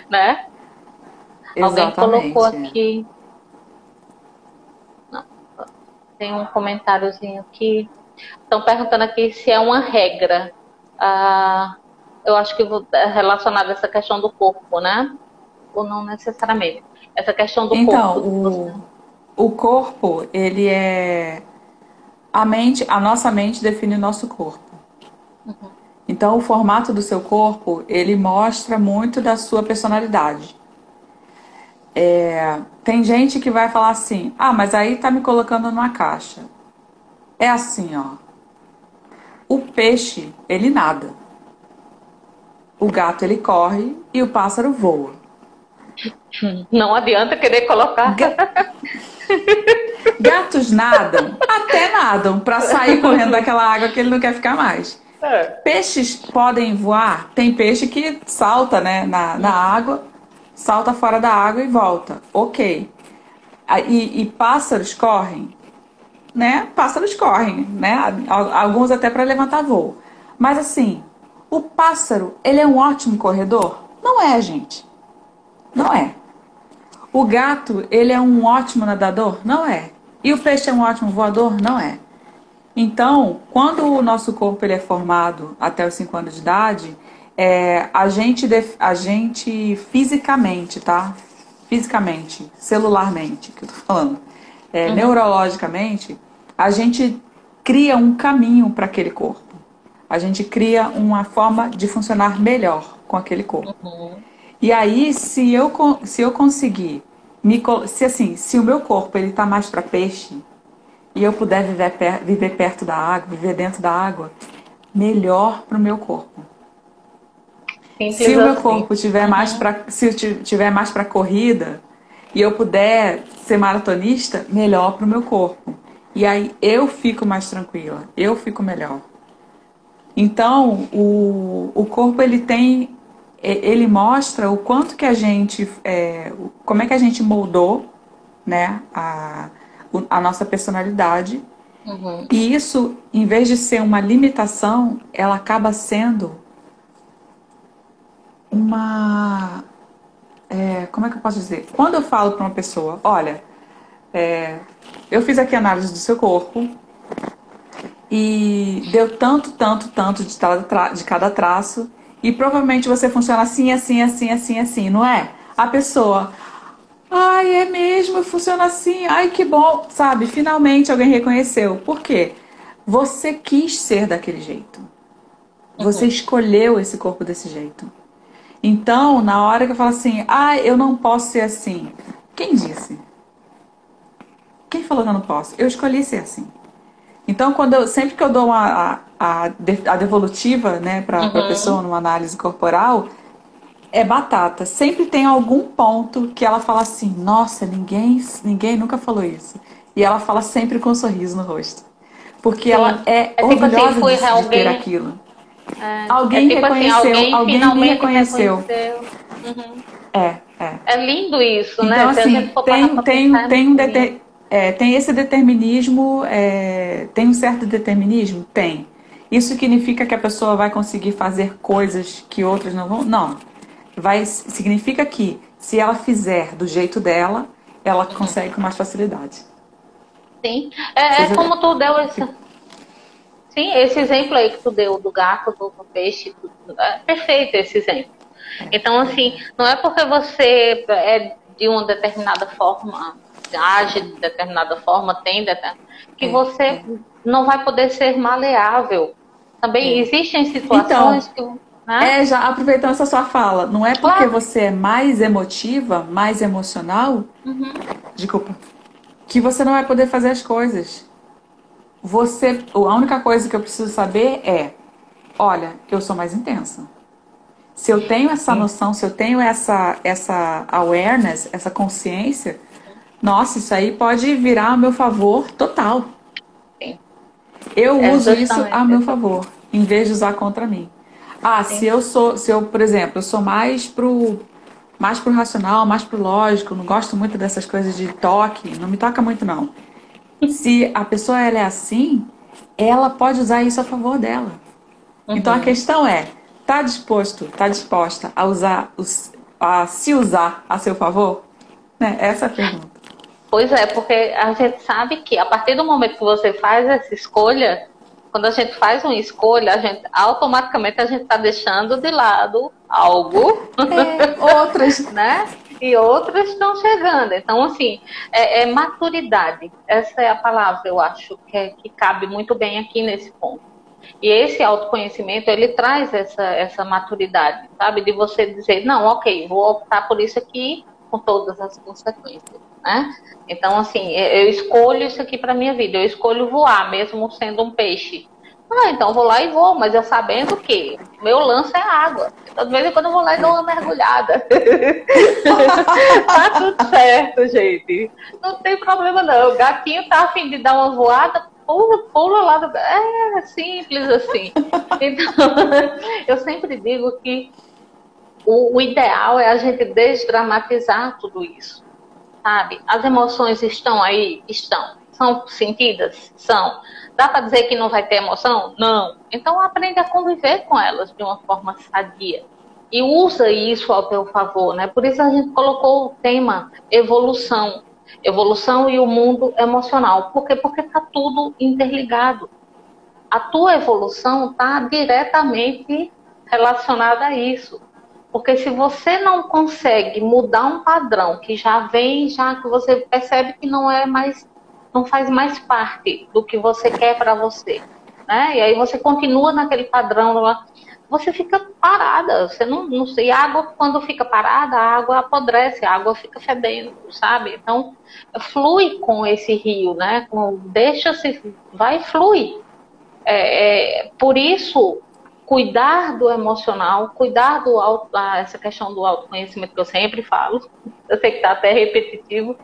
né? Alguém Exatamente. colocou aqui, não, tem um comentáriozinho aqui, estão perguntando aqui se é uma regra. Eu acho que é relacionado a essa questão do corpo, né? Ou não necessariamente. Essa questão do Então, corpo. o corpo, ele é... A nossa mente define o nosso corpo. Uhum. Então, o formato do seu corpo, ele mostra muito da sua personalidade. Tem gente que vai falar assim, mas aí tá me colocando numa caixa. É assim, ó. O peixe, ele nada. O gato, ele corre e o pássaro voa. Não adianta querer colocar. Gatos nadam, até nadam, para sair correndo daquela água que ele não quer ficar mais. Peixes podem voar. Tem peixe que salta, né, na água, salta fora da água e volta. Ok. E pássaros correm, né? Pássaros correm, né? Alguns até para levantar voo. Mas assim, o pássaro, ele é um ótimo corredor? Não é, gente. Não é. O gato, ele é um ótimo nadador? Não é. E o peixe é um ótimo voador? Não é. Então, quando o nosso corpo ele é formado até os 5 anos de idade, a gente fisicamente, tá? Fisicamente, celularmente, que eu tô falando, neurologicamente, a gente cria um caminho para aquele corpo. A gente cria uma forma de funcionar melhor com aquele corpo. Uhum. E aí, se eu conseguir, se o meu corpo ele tá mais para peixe, e eu puder viver perto da água, viver dentro da água, melhor para o meu corpo. Simples se o meu assim. corpo tiver tiver mais para corrida, e eu puder ser maratonista, melhor para o meu corpo. E aí eu fico mais tranquila, eu fico melhor. Então, o corpo ele mostra o quanto que a gente, como é que a gente moldou, né, a nossa personalidade. Uhum. E isso, em vez de ser uma limitação, ela acaba sendo uma... como é que eu posso dizer? Quando eu falo para uma pessoa, olha, eu fiz aqui a análise do seu corpo e deu tanto de cada traço, e provavelmente você funciona assim, assim, não é? A pessoa, ai, é mesmo, funciona assim, ai, que bom, sabe? Finalmente alguém reconheceu. Por quê? Você quis ser daquele jeito. Você escolheu esse corpo desse jeito. Então, na hora que eu falo assim, eu não posso ser assim. Quem disse? Quem falou que eu não posso? Eu escolhi ser assim. Então, sempre que eu dou a devolutiva, né, para a pessoa numa análise corporal, é batata. Sempre tem algum ponto que ela fala assim, nossa, ninguém nunca falou isso. E ela fala sempre com um sorriso no rosto. Porque ela é orgulhosa de ter aquilo. Alguém reconheceu, alguém me reconheceu. Uhum. É. É lindo isso, então, né? Assim, tem esse determinismo, tem um certo determinismo? Tem. Isso significa que a pessoa vai conseguir fazer coisas que outras não vão? Não. Significa que, se ela fizer do jeito dela, ela consegue com mais facilidade. Sim. Como tu deu Sim, esse exemplo aí que tu deu do gato, do peixe, é perfeito esse exemplo. Então, assim, não é porque você é de uma determinada forma, age de determinada forma, que você não vai poder ser maleável. Também existem situações que... Né? Já aproveitando essa sua fala, não é porque você é mais emotiva, mais emocional, desculpa, que você não vai poder fazer as coisas. A única coisa que eu preciso saber olha, eu sou mais intensa. Se eu tenho essa noção, se eu tenho essa awareness, essa consciência, nossa, isso aí pode virar a meu favor total. Sim. Eu uso isso a meu favor, em vez de usar contra mim. Ah, se eu, por exemplo, eu sou mais pro racional, mais pro lógico, não gosto muito dessas coisas de toque, não me toca muito não. Se a pessoa ela é assim, ela pode usar isso a favor dela. Então a Uhum. questão é, tá disposta a a se usar a seu favor? Né? Essa é a pergunta. Pois é, porque a gente sabe que a partir do momento que você faz essa escolha, quando a gente faz uma escolha, automaticamente a gente está deixando de lado algo, Outras. né? E outras estão chegando. Então, assim, é maturidade. Essa é a palavra, eu acho, que cabe muito bem aqui nesse ponto. E esse autoconhecimento, ele traz essa maturidade, sabe? De você dizer, não, ok, vou optar por isso aqui com todas as consequências, né? Então, assim, eu escolho isso aqui para minha vida. Eu escolho voar, mesmo sendo um peixe. Ah, então eu vou lá e vou, mas eu sabendo que meu lance é água. Então, de vez em quando eu vou lá e dou uma mergulhada. Tá tudo certo, gente. Não tem problema, não. O gatinho tá a fim de dar uma voada, pula lá do... É simples assim. Então, eu sempre digo que o ideal é a gente desdramatizar tudo isso, sabe? As emoções estão aí? Estão. São sentidas? São. Dá para dizer que não vai ter emoção? Não. Então aprende a conviver com elas de uma forma sadia. E usa isso ao teu favor, né? Por isso a gente colocou o tema evolução. Evolução e o mundo emocional. Por quê? Porque está tudo interligado. A tua evolução está diretamente relacionada a isso. Porque se você não consegue mudar um padrão que já vem, já que você percebe que não faz mais parte do que você quer para você, né? E aí você continua naquele padrão lá, você fica parada, você não sei, a água quando fica parada, a água apodrece, a água fica fedendo, sabe? Então, flui com esse rio, né? Deixa-se, vai fluir. Por isso, cuidar do emocional, cuidar essa questão do autoconhecimento que eu sempre falo, eu sei que está até repetitivo,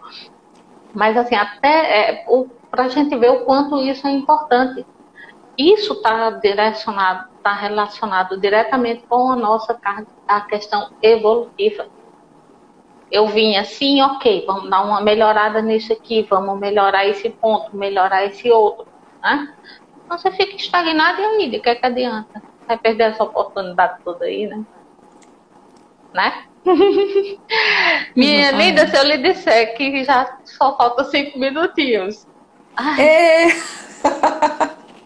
mas assim, até para a gente ver o quanto isso é importante. Isso está relacionado diretamente com a questão evolutiva. Eu vim assim, ok, vamos dar uma melhorada nisso aqui, vamos melhorar esse ponto, melhorar esse outro, né? Então você fica estagnado e aí, de que adianta? Vai perder essa oportunidade toda aí, né? Minha linda, se eu lhe disser que já só falta 5 minutinhos. Ai,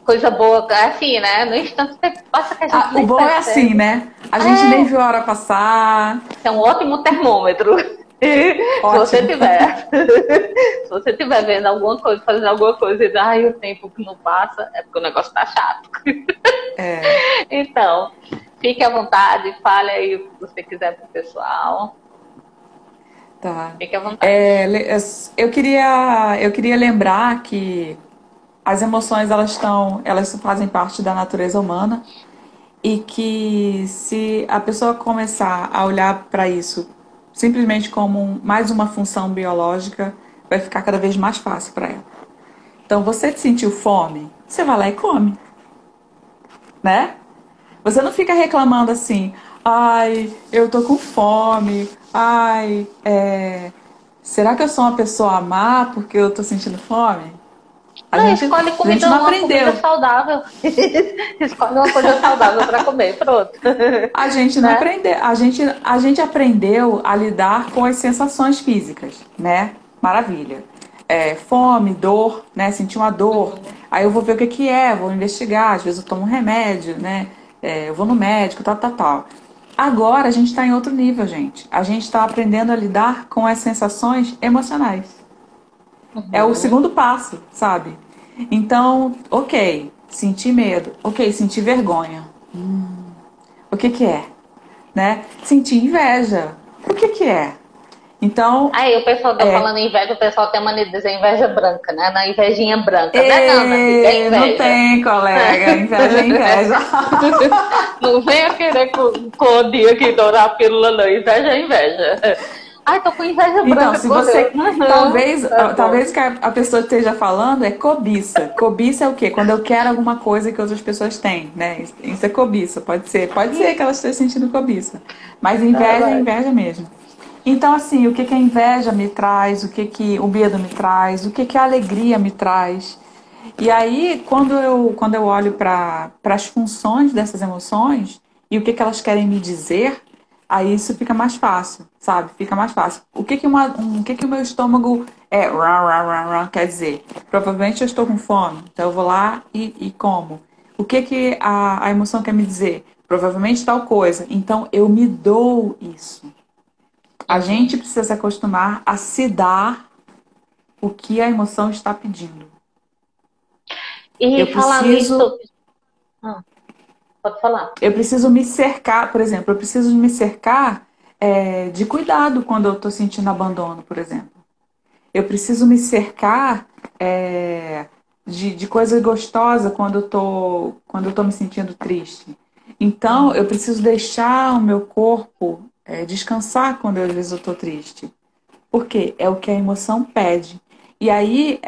coisa boa, assim, né? No instante você passa que a gente o bom é assim, né? A gente nem viu a hora passar. É um ótimo termômetro. Ótimo. Se você estiver vendo alguma coisa, fazendo alguma coisa e o tempo que não passa, é porque o negócio tá chato. Então, fique à vontade, fale aí o que você quiser pro pessoal. Tá. Fique à vontade. Eu queria lembrar que as emoções elas fazem parte da natureza humana e que se a pessoa começar a olhar para isso simplesmente como mais uma função biológica, vai ficar cada vez mais fácil para ela. Então, você sentiu fome, você vai lá e come, né? Você não fica reclamando assim, ai, eu tô com fome, ai, será que eu sou uma pessoa má porque eu tô sentindo fome? Escolhe comida, uma comida saudável. Escolhe uma coisa saudável para comer, pronto. A gente não aprendeu. A gente aprendeu a lidar com as sensações físicas, né? Maravilha. Fome, dor, né? Sentir uma dor. Aí eu vou ver o que é, vou investigar. Às vezes eu tomo um remédio, né? Eu vou no médico, tal. Agora a gente está em outro nível, gente. A gente está aprendendo a lidar com as sensações emocionais. É o segundo passo, sabe? Então, ok, senti medo. Ok, senti vergonha. O que é? Né? Senti inveja. O que é? Então... Aí o pessoal tá falando inveja, o pessoal tem mania de dizer inveja branca, né? Na invejinha branca. É inveja. Não tem, colega. Inveja é inveja. Não venha querer com o dia que dourar a pílula, não. Inveja é inveja. Ai, tô com inveja Então, branca se com você. você. Uhum, tá Talvez bom. o que a pessoa esteja falando é cobiça. Cobiça é o quê? Quando eu quero alguma coisa que outras pessoas têm, né? Isso é cobiça. Pode ser que ela esteja sentindo cobiça. Mas Tá, inveja é vai. inveja mesmo. Então, assim, o que que a inveja me traz, o que que o medo me traz, o que que a alegria me traz. E aí, quando eu olho para as funções dessas emoções e o que que elas querem me dizer, aí isso fica mais fácil, sabe? Fica mais fácil. O que que o meu estômago quer dizer? Provavelmente eu estou com fome, então eu vou lá e como. O que que a emoção quer me dizer? Provavelmente tal coisa. Então eu me dou isso. A Uhum. gente precisa se acostumar a se dar o que a emoção está pedindo. E Eu falar nisso, preciso ah, pode falar. Eu preciso me cercar, por exemplo, eu preciso me cercar de cuidado quando eu estou sentindo abandono, por exemplo. Eu preciso me cercar de coisa gostosa quando eu tô me sentindo triste. Então, eu preciso deixar o meu corpo descansar quando às vezes eu estou triste. Por quê? É o que a emoção pede. E aí,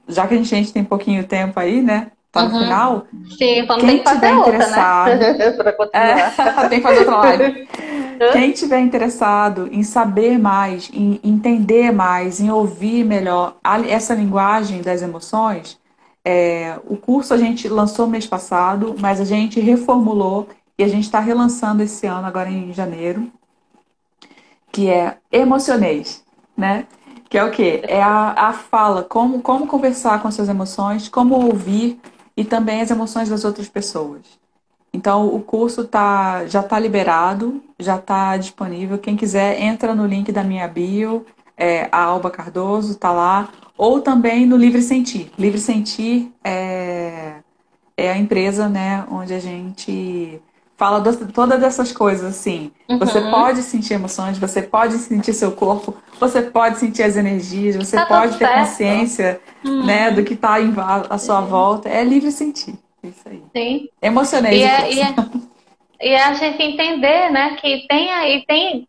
já que a gente tem pouquinho tempo aí, né? Tá no Uhum. final. Sim, vamos ter Quem que fazer tiver outra, né? interessado, Para continuar. tem que fazer outra live. Quem tiver interessado em saber mais, em entender mais, em ouvir melhor essa linguagem das emoções, o curso a gente lançou mês passado, mas a gente reformulou e a gente está relançando esse ano, agora em janeiro, que é Emocionês, né? Que é o quê? É a fala, como conversar com as suas emoções, como ouvir e também as emoções das outras pessoas. Então, o curso já está liberado, já está disponível. Quem quiser, entra no link da minha bio, a Alba Cardoso, está lá. Ou também no Livre Sentir. Livre Sentir é a empresa, né, onde a gente fala todas dessas coisas, assim. Você Uhum. pode sentir emoções, você pode sentir seu corpo, você pode sentir as energias, você Tá tudo pode ter certo. consciência, né, do Uhum. que está à sua volta. É livre sentir. É isso aí. Sim. Emocionei E o é, e curso. é, e é a gente entender, né, que tem aí, tem.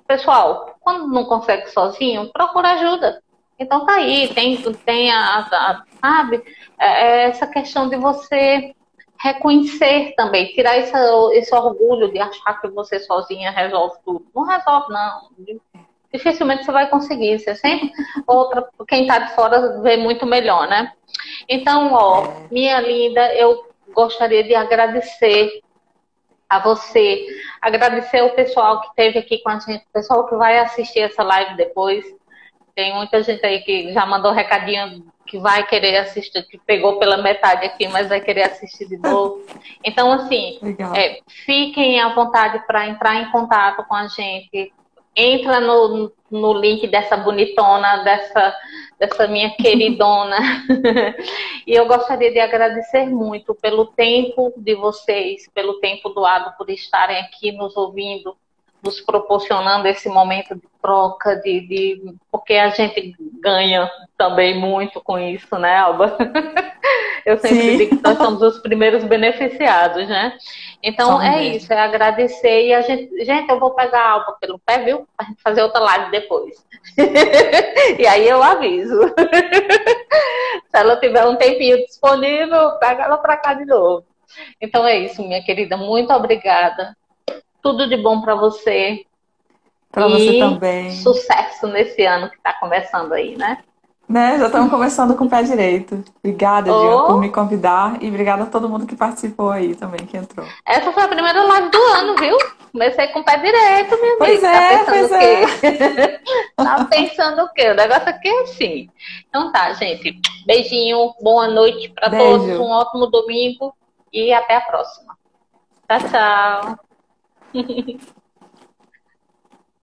Pessoal, quando não consegue sozinho, procura ajuda. Então tá aí, tem sabe, essa questão de você reconhecer também, tirar esse orgulho de achar que você sozinha resolve tudo. Não resolve, não. Dificilmente você vai conseguir. Você sempre, quem tá de fora vê muito melhor, né? Então, ó, minha linda, eu gostaria de agradecer a você, agradecer o pessoal que esteve aqui com a gente, o pessoal que vai assistir essa live depois. Tem muita gente aí que já mandou recadinho que vai querer assistir, que pegou pela metade aqui, mas vai querer assistir de novo. Então, assim, Legal. fiquem à vontade para entrar em contato com a gente. Entra no link dessa bonitona, dessa minha queridona. E eu gostaria de agradecer muito pelo tempo de vocês, pelo tempo doado por estarem aqui nos ouvindo, nos proporcionando esse momento de troca, porque a gente ganha também muito com isso, né, Alba? Eu sempre Sim, digo que nós somos os primeiros beneficiados, né? Então somos é mesmo. isso, é agradecer e a gente, eu vou pegar a Alba pelo pé, viu? Pra gente fazer outra live depois. E aí eu aviso. Se ela tiver um tempinho disponível, pega ela para cá de novo. Então é isso, minha querida. Muito obrigada. Tudo de bom para você. Para você E também. sucesso nesse ano que está começando aí, né? Né? Já estamos começando com o pé direito. Obrigada, Diva, por me Oh, convidar e obrigada a todo mundo que participou aí também, que entrou. essa foi a primeira live do ano, viu? Comecei com o pé direito, meu amigo. Tá pensando Pois o é. quê? Tá pensando o quê? O negócio aqui é assim. Então tá, gente. Beijinho, boa noite para todos, um Beijo. ótimo domingo e até a próxima. Tchau, tchau.